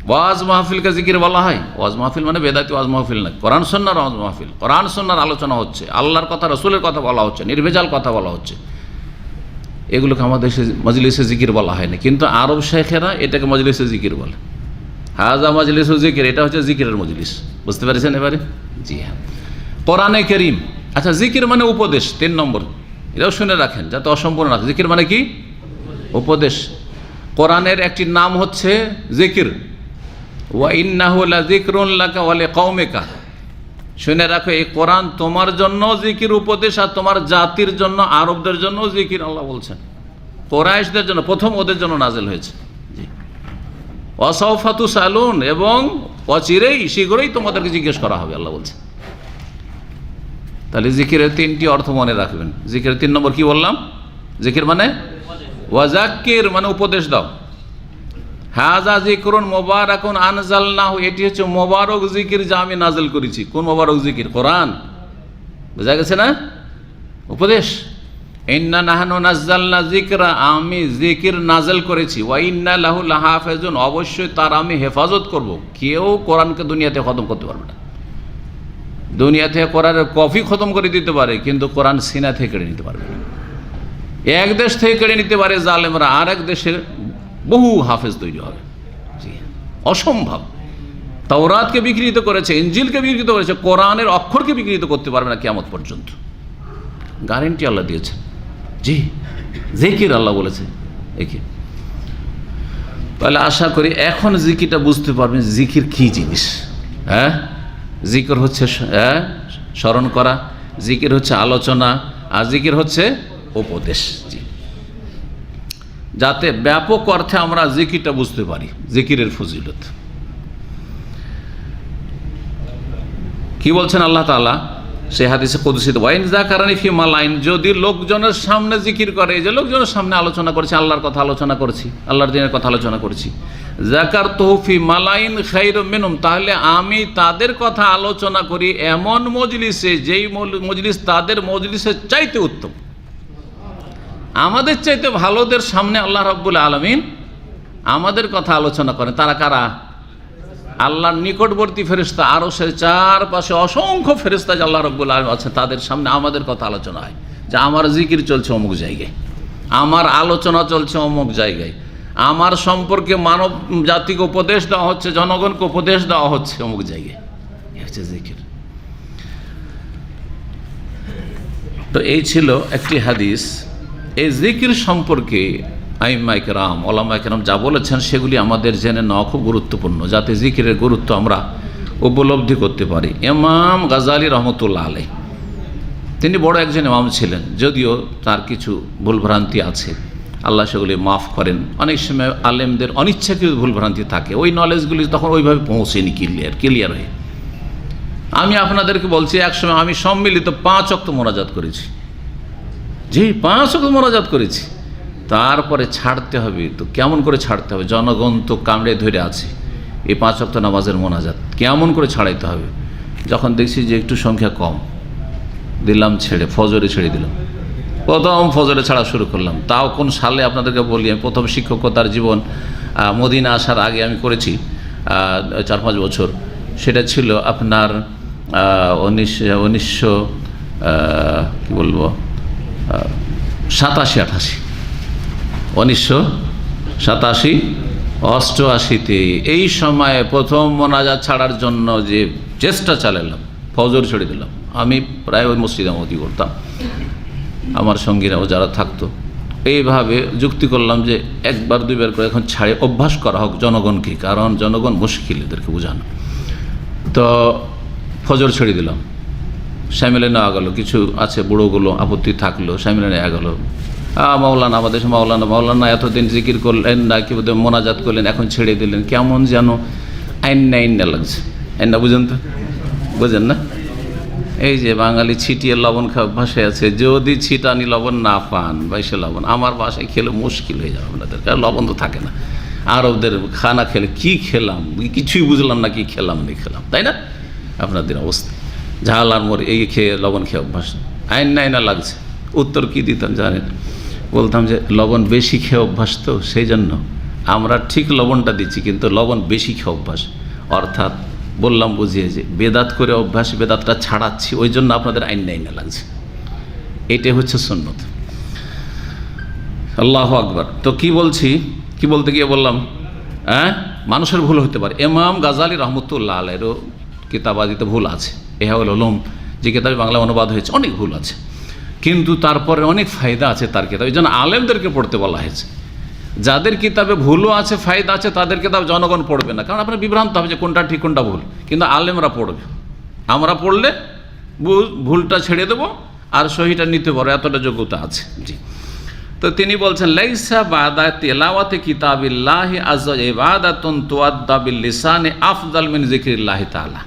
ওয়াজ মাহফিলকে জিকির বলা হয়। ওয়াজ মাহফিল মানে বেদাতি ওয়াজ মাহফিল না, কোরআন সুন্নাহর ওয়াজ মাহফিল। কোরআন সুন্নাহর আলোচনা হচ্ছে, আল্লাহর কথা রসুলের কথা বলা হচ্ছে, নির্ভেজাল কথা বলা হচ্ছে। এগুলোকে আমাদের মজলিসে জিকির বলা হয় না, কিন্তু আরব শেখেরা এটাকে মজলিসে জিকির বলে। হাজা মজলিস জিকির, এটা হচ্ছে জিকিরের মজলিস। বুঝতে পেরেছেন এবারে? জি হ্যাঁ। কোরআনে কারীম, আচ্ছা জিকির মানে উপদেশ, 3 নম্বর, এটাও শুনে রাখেন যাতে অসম্পূর্ণ রাখেন। জিকির মানে কি? উপদেশ। কোরআনের একটি নাম হচ্ছে জিকির। ওয়া ইন্নাহু লাযিকরুন লাকা ওয়া লিকাওমিকা। শুনে রাখো, এই কোরআন তোমার জন্য জিকির উপদেশ, আর তোমার জাতির জন্য, আরবদের জন্য জিকির। আল্লাহ বলছেন কুরাইশদের জন্য, প্রথম ওদের জন্য নাজিল হয়েছে। জি, ওয়াসাউফা তুসালুন, এবং অচিরেই শীঘ্রই তোমাদেরকে জিজ্ঞেস করা হবে, আল্লাহ বলছেন। তাহলে জিকিরের 3টি অর্থ মনে রাখবেন। জিকিরের 3 নম্বর কি বললাম? জিকির মানে ওয়াজাক্কির, মানে উপদেশ দাও। হাজা জিকরুন মুবারাকুন আনজালনাহু, এটি হচ্ছে মোবারক জিকির যা আমি নাজিল করেছি। কোন মোবারক জিকির? কোরআন। বোঝা গেছে না? উপদেশ। ইন্না নাহনু নাযালনা যিকরা, আমি জিকির নাজিল করেছি। ওয়া ইন্না লাহু লাহাফিজুন, অবশ্যই তার আমি হেফাজত করব। কেউ কোরআনকে দুনিয়াতে খতম করতে পারবে না। দুনিয়া থেকে কোরআনের কপি খতম করে দিতে পারে, কিন্তু কোরআন সিনা থেকে কেড়ে নিতে পারবে না। এক দেশ থেকে কেড়ে নিতে পারে জালেমরা, আর এক দেশের বহু হাফেজ তৈরি হবে। জি, অসম্ভব। তাওরাতকে বিকৃত করেছে, ইনজিলকে বিকৃত করেছে, কোরআনের অক্ষরকে বিকৃত করতে পারবে না কিয়ামত পর্যন্ত। গ্যারান্টি আল্লাহ দিয়েছেন। জি, জিকির আল্লাহ বলেছে একে। তাহলে আশা করি এখন জিকিরটা বুঝতে পারবেন জিকির কি জিনিস। হ্যাঁ, জিকির হচ্ছে স্মরণ করা, জিকির হচ্ছে আলোচনা, আর জিকির হচ্ছে উপদেশ। জি, যাতে ব্যাপক অর্থে আমরা জিকিরটা বুঝতে পারি, জিকিরের ফজিলত কি বলছেন আল্লাহ তাআলা সেই হাদিসে কুদসিতে, ওয়াইন যাকারানি ফি মালাইন, যদি লোকজনের সামনে জিকির করে, এই যে লোকজনের সামনে আলোচনা করছি, আল্লাহর কথা আলোচনা করছি, আল্লাহর দ্বীনের কথা আলোচনা করছি, যাকারতুহু ফি মালাইন খায়রুম মিনহুম, তাহলে আমি তাদের কথা আলোচনা করি এমন মজলিসে, যেই মজলিস তাদের মজলিসের চাইতে উত্তম। আমাদের চাইতে ভালোদের সামনে আল্লাহ রাব্বুল আলামিন আমাদের কথা আলোচনা করেন। তারা কারা? আল্লাহর নিকটবর্তী ফেরেশতা, আরশের চারপাশে অসংখ্য ফেরেশতা যে আল্লাহ রাব্বুল আলামিন আছেন, তাদের সামনে আমাদের কথা আলোচনা হয়, যে আমার জিকির চলছে অমুক জায়গায়, আমার আলোচনা চলছে অমুক জায়গায়, আমার সম্পর্কে মানব জাতিকে উপদেশ দেওয়া হচ্ছে, জনগণকে উপদেশ দেওয়া হচ্ছে অমুক জায়গায়। এই হচ্ছে জিকির। তো এই ছিল একটি হাদিস। এই জিকির সম্পর্কে আইম্মায়ে কেরাম, ওলামায়ে কেরাম যা বলেছেন সেগুলি আমাদের জেনে নেওয়া খুব গুরুত্বপূর্ণ, যাতে জিকিরের গুরুত্ব আমরা উপলব্ধি করতে পারি। ইমাম গাজালি রহমতুল্লাহ আলাইহ, তিনি বড় একজন ইমাম ছিলেন, যদিও তার কিছু ভুলভ্রান্তি আছে, আল্লাহ সেগুলি মাফ করেন। অনেক সময় আলেমদের অনিচ্ছাকৃত ভুলভ্রান্তি থাকে, ওই নলেজগুলি তখন ওইভাবে পৌঁছেনি ক্লিয়ার হয়ে। আমি আপনাদেরকে বলছি, একসময় আমি সম্মিলিত 5 ওয়াক্ত মোনাজাত করেছি। জি, 5 ওয়াক্ত মোনাজাত করেছি। তারপরে ছাড়তে হবে, তো কেমন করে ছাড়তে হবে? জনগণ তো কামড়ে ধরে আছে, এই 5 ওয়াক্ত নামাজের মোনাজাত কেমন করে ছাড়াইতে হবে? যখন দেখছি যে একটু সংখ্যা কম, দিলাম ছেড়ে, ফজরে ছেড়ে দিলাম। প্রথম ফজরে ছাড়া শুরু করলাম। তাও কোন সালে আপনাদেরকে বলি, আমি প্রথম শিক্ষকতার জীবন মদিনা আসার আগে আমি করেছি 4-5 বছর। সেটা ছিল আপনার 1900 কি বলবো 87-88, 1987-88-তে এই সময়ে প্রথম মোনাজাত ছাড়ার জন্য যে চেষ্টা চালালাম, ফজর ছেড়ে দিলাম। আমি প্রায় ওই মসজিদে আমতি করতাম, আমার সঙ্গীরাও যারা থাকতো, এইভাবে যুক্তি করলাম যে 1-2বার করে এখন ছাড়ে অভ্যাস করা হোক জনগণকে, কারণ জনগণ মুশকিল এদেরকে বোঝানো। তো ফজর ছেড়ে দিলাম, সামিলে নেওয়া গেল। কিছু আছে বুড়োগুলো আপত্তি থাকলো, সামিলে নেওয়া গেল। মাওলানা, আমাদের মাওলানা এতদিন জিকির করলেন না, কি বোধ মোনাজাত করলেন, এখন ছেড়ে দিলেন, কেমন যেন আইন্না লাগছে। আইন্না বুঝেন তো? বোঝেন না? এই যে বাঙালি ছিটিয়ে লবণ খাওয়া ভাষায় আছে, যদি ছিটানি লবণ না পান, 22 লবণ, আমার বাসায় খেলে মুশকিল হয়ে যাবে আপনাদের, কারণ লবণ তো থাকে না। আরবদের খানা খেলে কি খেলাম, কিছুই বুঝলাম না, কি খেলাম নেই খেলাম, তাই না? আপনাদের অবস্থা ঝাল আর মরে এই খেয়ে লবণ খেয়ে অভ্যাস, আইনা লাগছে। উত্তর কি দিতাম জানেন? বলতাম যে লবণ বেশি খেয়ে অভ্যাস, তো সেই জন্য আমরা ঠিক লবণটা দিচ্ছি, কিন্তু লবণ বেশি খেয়ে অভ্যাস, অর্থাৎ বললাম বুঝিয়ে যে বেদাত করে অভ্যাস, বেদাতটা ছাড়াচ্ছি, ওই জন্য আপনাদের আইন লাগছে। এটাই হচ্ছে সুন্নত। আল্লাহু আকবার। তো কি বলছি, কি বলতে গিয়ে বললাম, মানুষের ভুল হতে পারে। ইমাম গাজালি রহমতুল্লাহ আলাইহিরও কিতাবাদিতে ভুল আছে। ইহয়াউল উলুম যে কিতাবে বাংলা অনুবাদ হয়েছে, অনেক ভুল আছে, কিন্তু তারপরে অনেক ফায়দা আছে তার কিতাব। এই জন্য আলেমদেরকে পড়তে বলা হয়েছে। যাদের কিতাবে ভুলও আছে, ফায়দা আছে, তাদের কিতাব জনগণ পড়বে না, কারণ আপনার বিভ্রান্ত হবে যে কোনটা ঠিক কোনটা ভুল। কিন্তু আলেমরা পড়বে, আমরা পড়লে ভুলটা ছেড়ে দেবো আর সহিটা নিতে পারো, এতটা যোগ্যতা আছে। জি। তো তিনি বলছেন, লাইসা বাদা তিলাওয়াতি কিতাবিল্লাহি আযজা ইবাদাতুন তুআদ্দা বিল লিসানি আফদাল মিন যিকরিল্লাহি তাআলা।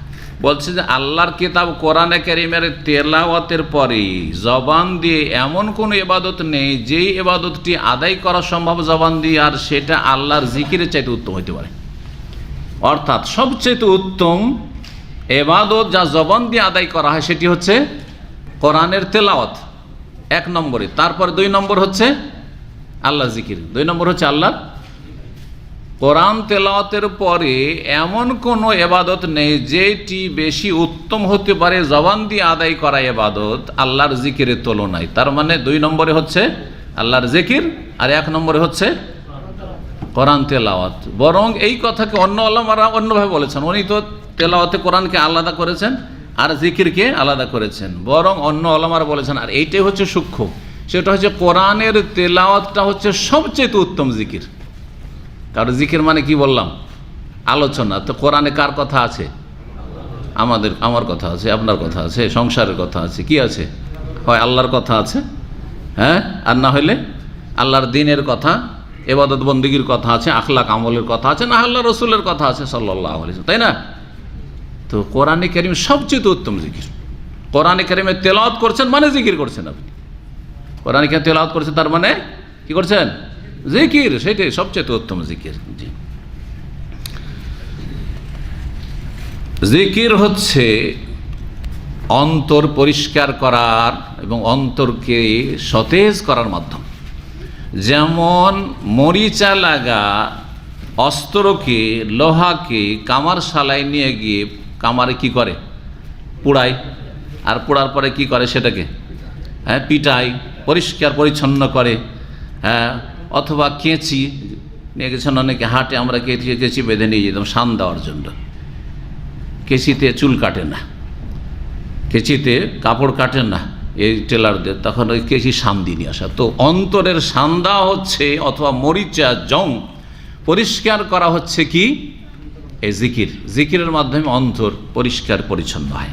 বলছে যে আল্লাহর কিতাব কোরআনে কারীমের তেলাওয়াতের পরে জবান দিয়ে এমন কোনো ইবাদত নেই যেই ইবাদতটি আদায় করা সম্ভব জবান দিয়ে, আর সেটা আল্লাহর জিকিরের চাইতে উত্তম হতে পারে। অর্থাৎ সবচেয়ে উত্তম ইবাদত যা জবান দিয়ে আদায় করা হয় সেটি হচ্ছে কোরআনের তেলাওয়াত, 1 নম্বরে। তারপরে 2 নম্বর হচ্ছে আল্লাহর জিকির, 2 নম্বর হচ্ছে আল্লাহর। কোরআন তেলাওয়াতের পরে এমন কোনো ইবাদত নেই যেটি বেশি উত্তম হতে পারে জবান দিয়ে আদায় করা ইবাদত আল্লাহর জিকিরের তুলনায়। তার মানে 2 নম্বরে হচ্ছে আল্লাহর জিকির, আর 1 নম্বরে হচ্ছে কোরআন তেলাওয়াত। বরং এই কথাকে অন্য আলেমরা অন্যভাবে বলেছেন। উনি তো তেলাওয়াতে কোরআনকে আলাদা করেছেন আর জিকিরকে আলাদা করেছেন, বরং অন্য আলেমরা বলেছেন, আর এইটাই হচ্ছে সূক্ষ্ম, সেটা হচ্ছে কোরআনের তেলাওয়াতটা হচ্ছে সবচেয়ে উত্তম জিকির। কারণ জিকির মানে কি বললাম, আলোচনা। তো কোরআনে কার কথা আছে? আমার কথা আছে, আপনার কথা আছে, সংসারের কথা আছে, কি আছে? হয় আল্লাহর কথা আছে, আর না হইলে আল্লাহর দ্বীনের কথা, ইবাদত বন্দেগীর কথা আছে, আখলাক আমলের কথা আছে, না আল্লাহ রসুলের কথা আছে সাল্লাল্লাহু আলাইহি ওয়াসাল্লাম, তাই না? তো কোরআনে কারীম সবচেয়ে উত্তম জিকির। কোরআনে কারীমে তেলাওয়াত করছেন মানে জিকির করছেন আপনি। কোরআনে কারীম তেলাওয়াত করছেন তার মানে কি করছেন? জিকির। সেটাই সবচেয়ে উত্তম জিকির। জি। জিকির হচ্ছে অন্তর পরিষ্কার করার এবং অন্তরকে সতেজ করার মাধ্যম। যেমন মরিচা লাগা অস্ত্রকে, লোহাকে কামার শালায় নিয়ে গিয়ে কামারে কি করে? পোড়ায়। আর পোড়ার পরে কি করে? সেটাকে পিটায়, পরিষ্কার পরিচ্ছন্ন করে। অথবা কেঁচি নিয়ে গেছেন অনেকে হাটে, আমরা কেঁচি বেঁধে নিয়ে যেতাম শান দেওয়ার জন্য। কেঁচিতে চুল কাটে না, কেঁচিতে কাপড় কাটে না এই টেলারদের, তখন ওই কেঁচি শান দিয়ে নিয়ে আসা। তো অন্তরের শান দেওয়া হচ্ছে, অথবা মরিচা জং পরিষ্কার করা হচ্ছে কি? এই জিকির। জিকিরের মাধ্যমে অন্তর পরিষ্কার পরিচ্ছন্ন হয়,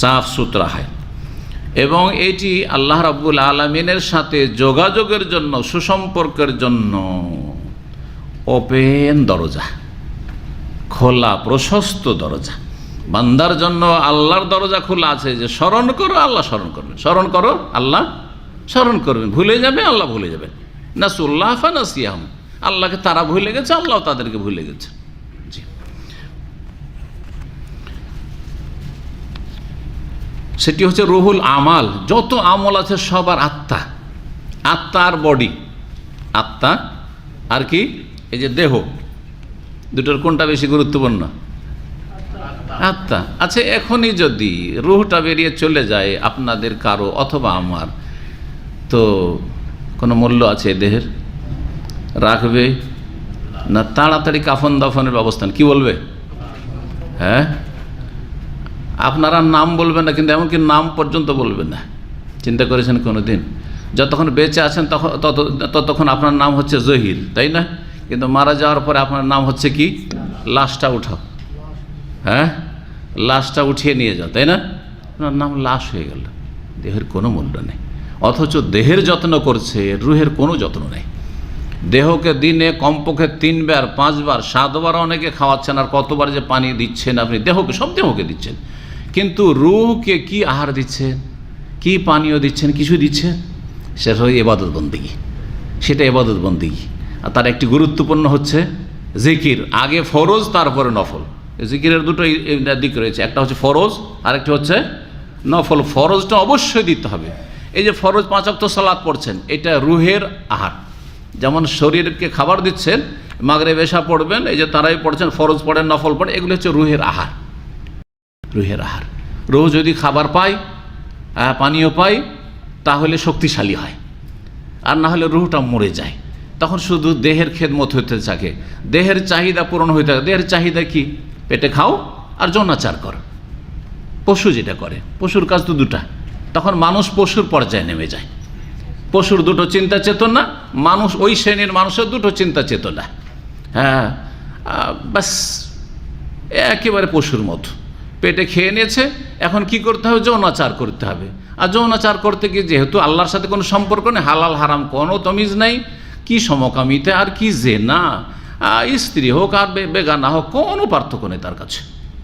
সাফ সুতরা হয়, এবং এটি আল্লাহ রাব্বুল আলামিনের সাথে যোগাযোগের জন্য, সুসম্পর্কের জন্য ওপেন দরজা, খোলা প্রশস্ত দরজা। বান্দার জন্য আল্লাহর দরজা খোলা আছে যে স্মরণ করো, আল্লাহ স্মরণ করবেন, স্মরণ করো, আল্লাহ স্মরণ করবেন। ভুলে যাবে, আল্লাহ ভুলে যাবেন। নাসুল্লাহ ফানাসিয়াহুম, আল্লাহকে তারা ভুলে গেছে, আল্লাহ তাদেরকে ভুলে গেছে। জি। সেটি হচ্ছে রুহুল আমাল। যত আমল আছে সবার আত্মা, আত্মা আর বডি, আত্মা আর কি এই যে দেহ, দুটোর কোনটা বেশি গুরুত্বপূর্ণ? আত্মা। আচ্ছা, এখনই যদি রুহটা বেরিয়ে চলে যায় আপনাদের কারো অথবা আমার, তো কোনো মূল্য আছে দেহের? রাখবে না তাড়াতাড়ি কাফন দাফনের ব্যবস্থা? কি বলবে? আপনারা নাম বলবেন না, কিন্তু এমনকি নাম পর্যন্ত বলবেন না। চিন্তা করেছেন কোনো দিন? যতক্ষণ বেঁচে আছেন ততক্ষণ আপনার নাম হচ্ছে জহির, তাই না? কিন্তু মারা যাওয়ার পরে আপনার নাম হচ্ছে কি? লাশটা উঠাও, লাশটা উঠিয়ে নিয়ে যাও, তাই না? আপনার নাম লাশ হয়ে গেল, দেহের কোনো মূল্য নেই। অথচ দেহের যত্ন করছে, রুহের কোনো যত্ন নেই। দেহকে দিনে কমপক্ষে 3 বার 5 বার 7 বার অনেকে খাওয়াচ্ছেন, আর কতবার যে পানি দিচ্ছেন আপনি দেহকে, সব দেহকে দিচ্ছেন, কিন্তু রুহকে কি আহার দিচ্ছেন, কি পানীয় দিচ্ছেন? কিছু দিচ্ছেন? সেটা হয় ইবাদত বন্দেগী, সেটা ইবাদত বন্দেগী। আর তার একটি গুরুত্বপূর্ণ হচ্ছে জিকির। আগে ফরজ, তারপরে নফল। জিকিরের দুটো দিক রয়েছে, একটা হচ্ছে ফরজ আর একটি হচ্ছে নফল। ফরজটা অবশ্যই দিতে হবে। এই যে ফরজ 5 ওয়াক্ত সালাত পড়ছেন, এটা রুহের আহার। যেমন শরীরকে খাবার দিচ্ছেন, মাগরিব এশা পড়বেন, এই যে তারাই পড়ছেন, ফরজ পড়েন, নফল পড়েন, এগুলো হচ্ছে রুহের আহার। রুহের আহার, রুহ যদি খাবার পায়, পানীয় পায়, তাহলে শক্তিশালী হয়, আর না হলে রুহটা মরে যায়। তখন শুধু দেহের খেদমত হইতে থাকে, দেহের চাহিদা পূরণ হইতে থাকে। দেহের চাহিদা কি? পেটে খাও আর যৌনাচার করো। পশু যেটা করে, পশুর কাজ তো দুটা। তখন মানুষ পশুর পর্যায়ে নেমে যায়। পশুর দুটো চিন্তা চেতনা, মানুষ ওই শ্রেণীর মানুষের দুটো চিন্তা চেতনা। হ্যাঁ, বাস একেবারে পশুর মতো পেটে খেয়ে নিয়েছে। এখন কি করতে হবে? যৌনাচার করতে হবে। আর যৌনাচার করতে গিয়ে যেহেতু আল্লাহর সাথে কোনো সম্পর্ক নেই, হালাল হারাম কোনো তমিজ নাই, কি সমকামিতে আর কি জেনা, স্ত্রী হোক আর বেগানা হোক, কোনো পার্থক্য নেই তার কাছে।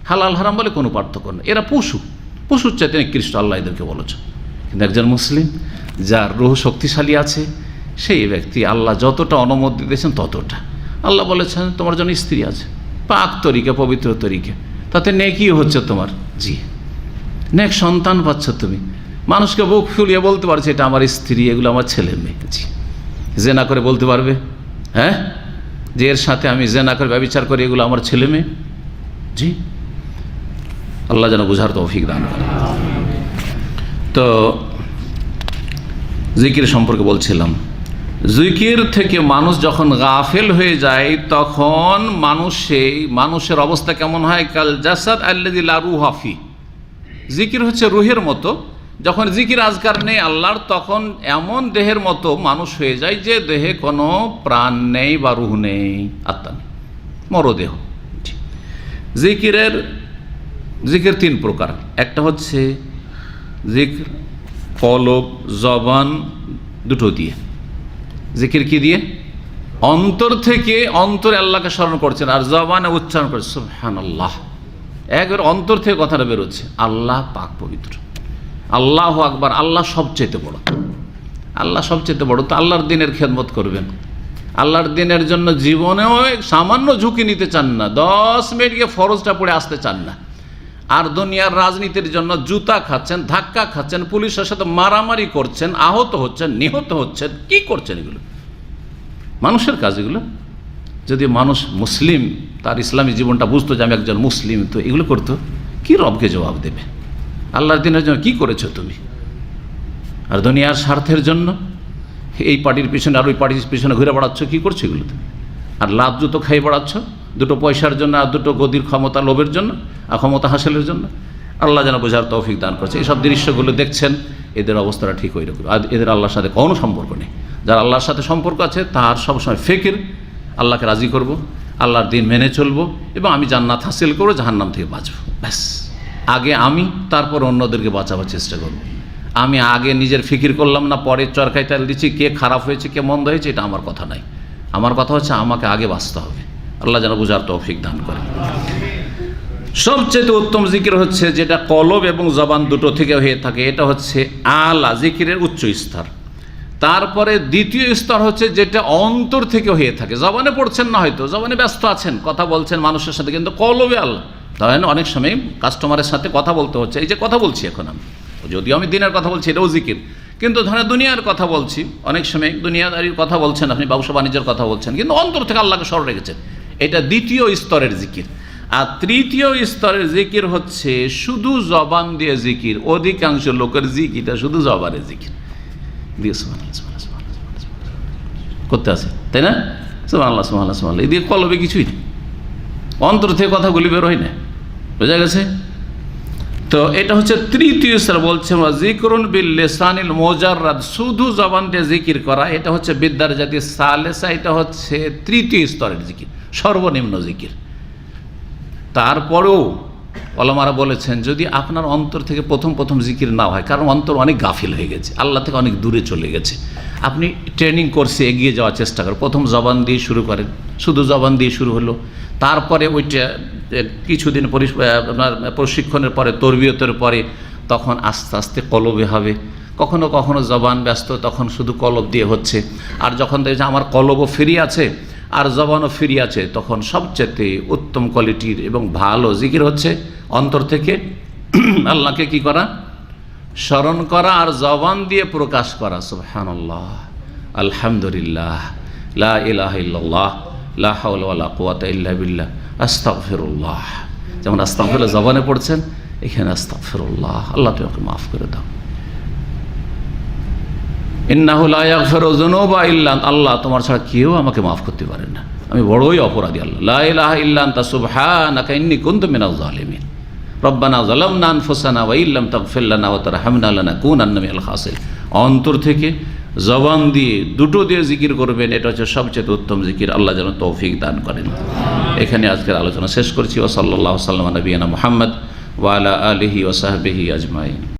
হালাল হারাম বলে কোনো পার্থক্য নেই। এরা পশু, পশুর চাইতে নিকৃষ্ট আল্লাহ এদেরকে বলেছে। কিন্তু একজন মুসলিম যার রুহ শক্তিশালী আছে, সেই ব্যক্তি আল্লাহ যতটা অনুমতি দিয়েছেন ততটা। আল্লাহ বলেছেন তোমার জন্য স্ত্রী আছে, পাক তরিকা, পবিত্র তরিকা, তাতে নেকি হচ্ছে তোমার। জি, নেক সন্তান পাচ্ছ তুমি। মানুষকে বুক ফুলিয়ে বলতে পারছে এটা আমার স্ত্রী, এগুলো আমার ছেলে মেয়ে। জি, জেনা করে বলতে পারবে? হ্যাঁ, যে এর সাথে আমি জেনা করে ব্যভিচার করি, এগুলো আমার ছেলে মেয়ে। জি, আল্লাহ যেন বুঝার তৌফিক দান করে। তো জিকির সম্পর্কে বলছিলাম, জিকির থেকে মানুষ যখন গাফেল হয়ে যায়, তখন মানুষের অবস্থা কেমন হয়? কাল জাসাদ আল্লাযী লা রূহা ফি। জিকির হচ্ছে রুহের মতো। যখন জিকির আজকার নেই আল্লাহর, তখন এমন দেহের মতো মানুষ হয়ে যায় যে দেহে কোনো প্রাণ নেই বা রুহ নেই, আত্মা নেই, মরদেহ। জিকির তিন প্রকার। একটা হচ্ছে জিকির কলব, জবান দুটো দিয়ে। জিকির কি দিয়ে? অন্তর থেকে, অন্তরে আল্লাহকে স্মরণ করছেন, আর জবানে উচ্চারণ করছে সুবহানাল্লাহ। একবার অন্তর থেকে কথাটা বেরোচ্ছে, আল্লাহ পাক পবিত্র, আল্লাহু আকবার, আল্লাহ সবচেয়ে বড়, আল্লাহ সবচেয়ে বড়। তো আল্লাহর দিনের খেদমত করবেন, আল্লাহর দিনের জন্য জীবনেও সামান্য ঝুঁকি নিতে চান না, 10 মিনিট গিয়ে ফরজটা পড়ে আসতে চান না। আর দুনিয়ার রাজনীতির জন্য জুতা খাচ্ছেন, ধাক্কা খাচ্ছেন, পুলিশের সাথে মারামারি করছেন, আহত হচ্ছেন, নিহত হচ্ছেন। কি করছেন এগুলো? মানুষের কাজ এগুলো। যদি মানুষ মুসলিম, তার ইসলামী জীবনটা বুঝতো যে আমি একজন মুসলিম, তো এগুলো করতো, কি রবকে জবাব দেবে? আল্লাহর দিনের জন্য কি করেছো তুমি? আর দুনিয়ার স্বার্থের জন্য এই পার্টির পিছনে আর ওই পার্টির পিছনে ঘুরে বেড়াচ্ছ, কি করছো এগুলো? আর লাভ জুতো খাই বেড়াচ্ছ, দুটো পয়সার জন্য আর দুটো গদির ক্ষমতা লোভের জন্য, আর ক্ষমতা হাসিলের জন্য। আল্লাহ যেন বোঝার তৌফিক দান করছে। এইসব দৃশ্যগুলো দেখছেন, এদের অবস্থাটা ঠিক ওই রকম। আর এদের আল্লাহর সাথে কোনো সম্পর্ক নেই। যার আল্লাহর সাথে সম্পর্ক আছে, তার সবসময় ফিকির আল্লাহকে রাজি করব, আল্লাহর দিন মেনে চলবো, এবং আমি জান্নাত হাসিল করবো, জাহান্নাম থেকে বাঁচবো। ব্যাস, আগে আমি, তারপর অন্যদেরকে বাঁচাবার চেষ্টা করব। আমি আগে নিজের ফিকির করলাম না, পরে চরকায় তেল দিচ্ছি, কে খারাপ হয়েছে কে মন্দ হয়েছে, এটা আমার কথা নাই। আমার কথা হচ্ছে আমাকে আগে বাঁচতে হবে। আল্লাহ যেন বুঝার তৌফিক দান করে। সবচেয়ে উত্তম জিকির হচ্ছে যেটা কলব এবং জবান দুটো থেকে হয়ে থাকে, এটা হচ্ছে আলা জিকিরের উচ্চ স্তর। তারপরে দ্বিতীয় স্তর হচ্ছে যেটা অন্তর থেকে হয়ে থাকে। জবানে পড়ছেন না, হয়তো জবানে ব্যস্ত আছেন, কথা বলছেন মানুষের সাথে, কিন্তু কলবে আল্লাহ। ধরেন অনেক সময় কাস্টমারের সাথে কথা বলতে হচ্ছে, এই যে কথা বলছি এখন আমি, যদিও আমি দিনের কথা বলছি, এটাও জিকির। কিন্তু ধরেন দুনিয়ার কথা বলছি, অনেক সময় দুনিয়াদারির কথা বলছেন, আপনি ব্যবসা বাণিজ্যের কথা বলছেন, কিন্তু অন্তর থেকে আল্লাহকে স্মরণ রেখেছেন। এটা দ্বিতীয় স্তরের জিকির। আর তৃতীয় স্তরের জিকির হচ্ছে শুধু জবান দিয়ে জিকির। অধিকাংশ লোকের জিকিরটা শুধু জবানের জিকির দিয়ে করতে আছে, তাই না? সুবহানাল্লাহ সুবহানাল্লাহ সুবহানাল্লাহ, এদিকে কলবে কিছুই নেই, অন্তর থেকে কথাগুলি বের হয় না। বোঝা গেছে? তো এটা হচ্ছে তৃতীয় স্তর। বলছে জিকরুন বিল লিসানিল মুজাররাদ, শুধু জবান দিয়ে জিকির করা, এটা হচ্ছে বিদ্যার জাতি সালেসা, এটা হচ্ছে তৃতীয় স্তরের জিকির, সর্বনিম্ন জিকির। তারপরেও ওলামারা বলেছেন যদি আপনার অন্তর থেকে প্রথম জিকির না হয়, কারণ অন্তর অনেক গাফিল হয়ে গেছে, আল্লাহ থেকে অনেক দূরে চলে গেছে, আপনি ট্রেনিং কোর্সে এগিয়ে যাওয়ার চেষ্টা করেন, প্রথম জবান দিয়ে শুরু করেন, শুধু জবান দিয়ে শুরু হলো, তারপরে ওইটা কিছুদিন আপনার প্রশিক্ষণের পরে, তরবিয়তের পরে, তখন আস্তে আস্তে কলবে হবে। কখনো কখনো জবান ব্যস্ত, তখন শুধু কলব দিয়ে হচ্ছে। আর যখন দেখছে আমার কলবও ফ্রি আছে আর জবানও ফ্রি আছে, তখন সবচেয়ে উত্তম কোয়ালিটির এবং ভালো জিকির হচ্ছে অন্তর থেকে আল্লাহকে কি করা? স্মরণ করা, আর জবান দিয়ে প্রকাশ করা। সুবহানাল্লাহ, আলহামদুলিল্লাহ, লা ইলাহা ইল্লাল্লাহ, লা হাওলা ওয়ালা কুওয়াতা ইল্লা বিল্লাহ, আস্তাগফিরুল্লাহ। যেমন আস্তাগফিরুল্লাহ জবানে পড়ছেন, এখানে আস্তাগফিরুল্লাহ, আল্লাহ তুমি আমাকে মাফ করে দাও। ইন্নাহু লা ইয়াগফিরু যুনুবা ইল্লা আনতা, আল্লাহ তোমার ছাড়া কেউ আমাকে মাফ করতে পারে না, আমি বড়ই অপরাধী। আল্লাহ লা ইলাহা ইল্লা আনতা সুবহানাকা ইন্নী কুনতু মিনাজ জালিমিন। রব্বানা যালামনা আনফুসানা ওয়া ইল্লাম তাগফির লানা ওয়া তারহামনা লানাকুনান্না মিনাল খাসিরিন। অন্তর থেকে, জবান দিয়ে, দুটো দিয়ে জিকির করবেন, এটা হচ্ছে সবচেয়ে উত্তম জিকির। আল্লাহ যেন তৌফিক দান করেন। এখানে আজকের আলোচনা শেষ করছি। ওয়া সাল্লাল্লাহু সাল্লাম আলা নবিয়িনা মুহাম্মদ ওয়া আলা আলিহি ওয়া সাহবিহি আজমাইন।